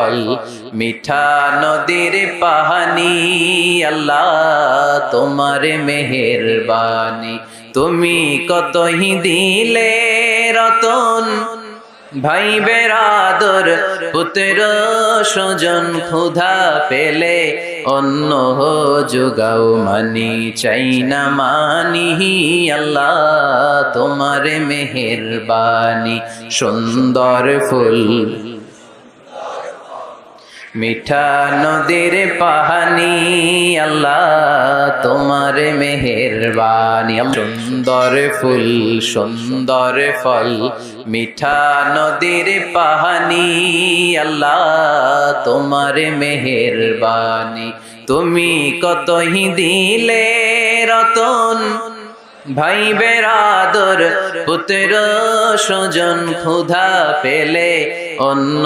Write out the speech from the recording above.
ফল মিঠা নদীর পানি আল্লাহ তোমার মেহেরবানি তুমি কতই দিলে রতন ভাই বেরাদর পুত্র স্বজন ক্ষুধা পেলে অন্য যোগাও মানি চাই না মানি আল্লাহ তোমার মেহেরবানি সুন্দর ফুল মিঠা নদীর পানি আল্লাহ তোমার মেহেরবানি সুন্দর ফুল সুন্দর ফল মিঠা নদীর পানি আল্লাহ তোমার মেহেরবানি তুমি কতই দিলে রতন ভাই বেরাদর পুত্র স্বজন ক্ষুধা পেলে অন্য